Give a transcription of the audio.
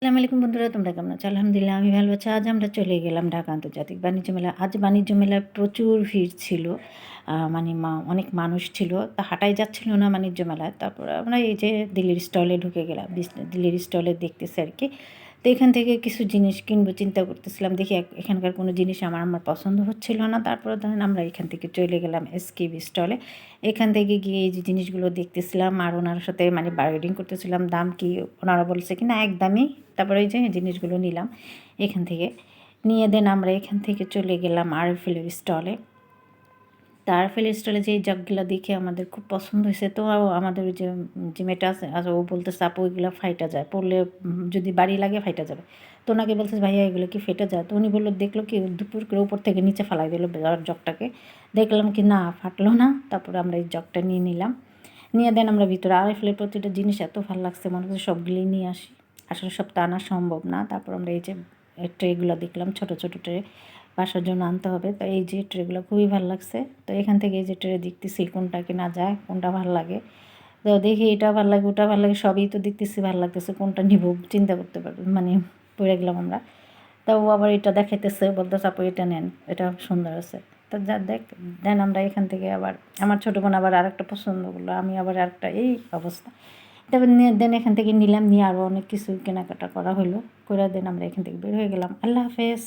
আসসালামু আলাইকুম বন্ধুরা, তোমরা কেমন আছো? আলহামদুলিল্লাহ আমি ভালো আছি। আজ আমরা চলে গেলাম ঢাকা আন্তর্জাতিক বাণিজ্য মেলা। আজ বাণিজ্য মেলায় প্রচুর ভিড় ছিল। মানে অনেক মানুষ ছিল। তা হাঁটাই যাচ্ছিল না বাণিজ্য মেলায়। তারপরে আমরা এই যে দিল্লির স্টলে ঢুকে গেলাম। দিল্লির স্টলে দেখতেছি আরকি। তো এখান থেকে কিছু জিনিস কিনবো চিন্তা করতেছিলাম। দেখি এখানকার কোনো জিনিস আমার পছন্দ হচ্ছিল না। তারপরে ধরেন আমরা এখান থেকে চলে গেলাম এসকেবি স্টলে। এখান থেকে গিয়ে এই যে জিনিসগুলো দেখতেছিলাম আর ওনার সাথে মানে বার্গেনিং করতেছিলাম। দাম কি ওনারা বলছে কি না একদমই। তারপরে এই যে জিনিসগুলো নিলাম এখান থেকে। নিয়ে দেন আমরা এখান থেকে চলে গেলাম আরএফএলের স্টলে। তা আরএফএলের স্টলে যে জাগগুলো দেখে আমাদের খুব পছন্দ হয়েছে। তো আমাদের ওই যে মেয়েটা আছে ও বলতেছে আপু ওইগুলো ফাইটা যায়, পড়লে যদি বাড়ি লাগে ফাইটা যাবে। তো ওনাকে বলছে ভাইয়া এগুলো কি ফেটে যায়? তো উনি বললো দেখলো কি দুপুর করে উপর থেকে নিচে ফেলাই দিল জগটাকে। দেখলাম কি না ফাটলো না। তারপরে আমরা এই জগটা নিয়ে নিলাম। নিয়ে দেন আমরা ভিতরে আরএফএলের প্রতিটা জিনিস এত ভালো লাগছে মনে হচ্ছে সবগুলোই নিয়ে আসি। আসলে সব তো আনা সম্ভব না। তারপর আমরা এই যে ট্রেগুলো দেখলাম, ছোট ছোট ট্রে বাসার জন্য আনতে হবে। তো এই যে ট্রেগুলো খুবই ভালো লাগছে। তো এখান থেকে এই যে ট্রে দেখতেছি কোনটা কেনা যায়, কোনটা ভালো লাগে। তো দেখি এটা ভালো লাগে ওটা ভালো লাগে, সবই তো দেখতেছি ভালো লাগতেছে, কোনটা নিব চিন্তা করতে পারবো মানে পড়ে গেলাম আমরা। তা ও আবার এটা দেখাইতেছে, বলতেছে আপু এটা নেন, এটা সুন্দর আছে। তো যা দেন আমরা এখান থেকে আবার আমার ছোটো বোন আবার আরেকটা পছন্দ করলো, আমি আবার আরেকটা, এই অবস্থা। তারপর দেন এখান থেকে নিলাম, নিয়ে আরও অনেক কিছু কেনাকাটা করা হলো, করে দেন আমরা এখান থেকে বের হয়ে গেলাম। আল্লাহ হাফেজ।